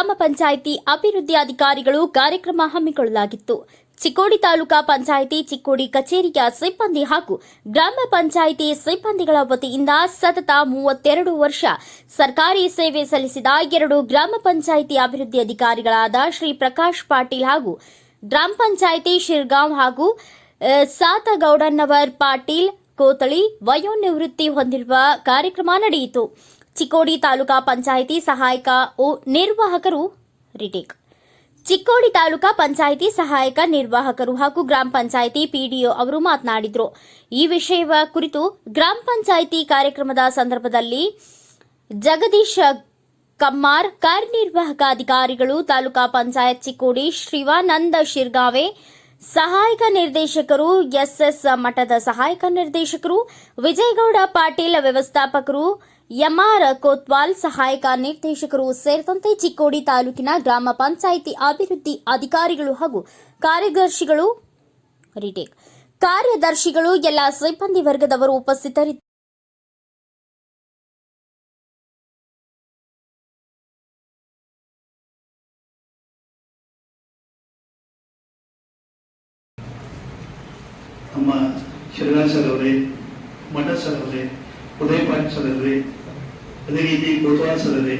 ಗ್ರಾಮ ಪಂಚಾಯಿತಿ ಅಭಿವೃದ್ಧಿ ಅಧಿಕಾರಿಗಳು ಕಾರ್ಯಕ್ರಮ ಹಮ್ಮಿಕೊಳ್ಳಲಾಗಿತ್ತು. ಚಿಕ್ಕೋಡಿ ತಾಲೂಕಾ ಪಂಚಾಯಿತಿ ಚಿಕ್ಕೋಡಿ ಕಚೇರಿಯ ಸಿಬ್ಬಂದಿ ಹಾಗೂ ಗ್ರಾಮ ಪಂಚಾಯಿತಿ ಸಿಬ್ಬಂದಿಗಳ ವತಿಯಿಂದ ಸತತ 32 ವರ್ಷ ಸರ್ಕಾರಿ ಸೇವೆ ಸಲ್ಲಿಸಿದ 2 ಗ್ರಾಮ ಪಂಚಾಯಿತಿ ಅಭಿವೃದ್ಧಿ ಅಧಿಕಾರಿಗಳಾದ ಶ್ರೀ ಪ್ರಕಾಶ್ ಪಾಟೀಲ್ ಹಾಗೂ ಗ್ರಾಮ ಪಂಚಾಯಿತಿ ಶಿರ್ಗಾಂವ್ ಹಾಗೂ ಸಾತಗೌಡನ್ನವರ್ ಪಾಟೀಲ್ ಕೋತಳಿ ವಯೋನಿವೃತ್ತಿ ಹೊಂದಿರುವ ಕಾರ್ಯಕ್ರಮ ನಡೆಯಿತು. ಚಿಕ್ಕೋಡಿ ತಾಲೂಕಾ ಪಂಚಾಯಿತಿ ಸಹಾಯಕ ನಿರ್ವಾಹಕರು ಚಿಕ್ಕೋಡಿ ತಾಲೂಕಾ ಪಂಚಾಯಿತಿ ಸಹಾಯಕ ನಿರ್ವಾಹಕರು ಹಾಗೂ ಗ್ರಾಮ ಪಂಚಾಯಿತಿ ಪಿಡಿಒ ಅವರು ಮಾತನಾಡಿದರು. ಈ ವಿಷಯ ಕುರಿತು ಗ್ರಾಮ ಪಂಚಾಯಿತಿ ಕಾರ್ಯಕ್ರಮದ ಸಂದರ್ಭದಲ್ಲಿ ಜಗದೀಶ್ ಕಮ್ಮಾರ್, ಕಾರ್ಯನಿರ್ವಾಹಕ ಅಧಿಕಾರಿಗಳು, ತಾಲೂಕಾ ಪಂಚಾಯತ್ ಚಿಕ್ಕೋಡಿ ಶಿವಾನಂದ ಶಿರ್ಗಾವೆ, ಸಹಾಯಕ ನಿರ್ದೇಶಕರು ಎಸ್ಎಸ್ ಮಠದ ಸಹಾಯಕ ನಿರ್ದೇಶಕರು, ವಿಜಯಗೌಡ ಪಾಟೀಲ್ ವ್ಯವಸ್ಥಾಪಕರು, ಎಂಆರ್ ಕೋತ್ವಾಲ್ ಸಹಾಯಕ ನಿರ್ದೇಶಕರು ಸೇರಿದಂತೆ ಚಿಕ್ಕೋಡಿ ತಾಲೂಕಿನ ಗ್ರಾಮ ಪಂಚಾಯಿತಿ ಅಭಿವೃದ್ಧಿ ಅಧಿಕಾರಿಗಳು ಹಾಗೂ ಕಾರ್ಯದರ್ಶಿಗಳು ಎಲ್ಲ ಸಿಬ್ಬಂದಿ ವರ್ಗದವರು ಉಪಸ್ಥಿತರಿದ್ದರು. ನಮ್ಮ ಶಿರಗಾಂವ್ ಸರ್ ಅವರೇ, ಮಠ ಸರ್ ಅವರೇ, ಉದಯ ಪಾಟೀಲ್ ಸರ್ ಅವರೇ, ಅದೇ ರೀತಿ ಕೋತ್ವಾಲ್ ಸರ್ ಅವರೇ,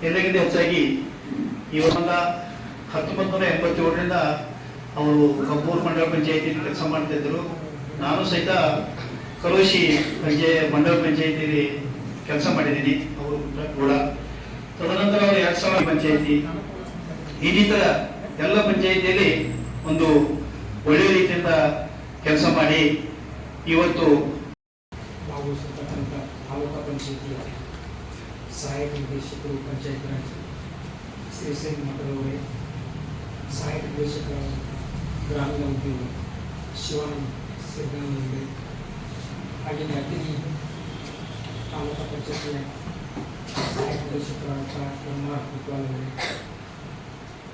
ಎಲ್ಲಕ್ಕಿಂತ ಹೆಚ್ಚಾಗಿ ಇವಾಗ 1987ರಿಂದ ಅವರು ಕಬ್ಬೂರ್ ಮಂಡಲ ಪಂಚಾಯಿತಿಯಲ್ಲಿ ಕೆಲಸ ಮಾಡ್ತಾ ಇದ್ರು. ನಾನು ಸಹಿತ ಕರೋಶಿ ಮಂಡಲ ಪಂಚಾಯಿತಿಯಲ್ಲಿ ಕೆಲಸ ಮಾಡಿದ್ದೀನಿ ಅವರು ಕೂಡ. ತದನಂತರ ಅವರು 2000 ಪಂಚಾಯಿತಿ, ಈ ತರ ಎಲ್ಲ ಪಂಚಾಯಿತಿಯಲ್ಲಿ ಒಂದು ಒಳ್ಳೆಯ ರೀತಿಯಿಂದ ಕೆಲಸ ಮಾಡಿ ಇವತ್ತು ತಾಲೂಕಾ ಪಂಚಾಯಿತಿಯ ಸಹಾಯಕ ನಿರ್ದೇಶಕರು, ಪಂಚಾಯತ್ ರಾಜ್ ಶ್ರೀ ಮಠದವರೇ, ಸಹಾಯಕ ನಿರ್ದೇಶಕರ ಗ್ರಾಮೀಣ ಉದ್ಯೋಗ ಶಿವಾನಂದ ಸಿದ್ದನವರೇ, ಹಾಗೆಯೇ ಅತಿಥಿ ತಾಲೂಕಾ ಪಂಚಾಯತಿಯ ಸಹಾಯಕ ನಿರ್ದೇಶಕರಾದ ಎಂಆರ್ ಕೋತ್ವಾಲ್ ಅವರೇ,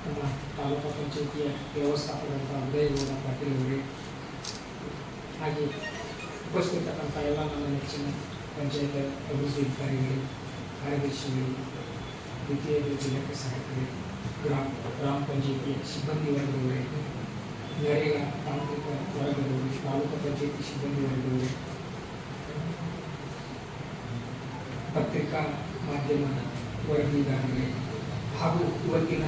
ನಮ್ಮ ತಾಲೂಕಾ ಪಂಚಾಯಿತಿಯ ವ್ಯವಸ್ಥಾಪಕರಾದ ವಿಜಯಗೌಡ ಪಾಟೀಲ್ ಅವರೇ, ಹಾಗೆ ಉಪಸ್ಥಿತಕ್ಕಂಥ ಎಲ್ಲ ನನ್ನ ನೆಚ್ಚಿನ ಪಂಚಾಯತ್ ಅಭಿವೃದ್ಧಿ ಅಧಿಕಾರಿಗಳು, ಕಾರ್ಯದರ್ಶಿಗಳು, ದ್ವಿತೀಯ ಲೆಕ್ಕ ಸಹಾಯಕರು, ಗ್ರಾಮ ಪಂಚಾಯಿತಿಯ ಸಿಬ್ಬಂದಿ ವರ್ಗದವರೇ, ನರೇಗಾ ತಾಂತ್ರಿಕ ವರ್ಗದವರು, ತಾಲೂಕು ಪಂಚಾಯಿತಿ ಸಿಬ್ಬಂದಿ ವರ್ಗದವರೇ, ಪತ್ರಿಕಾ ಮಾಧ್ಯಮ ವರದಿಗಾರರೇ ಹಾಗೂ ಇವತ್ತಿನ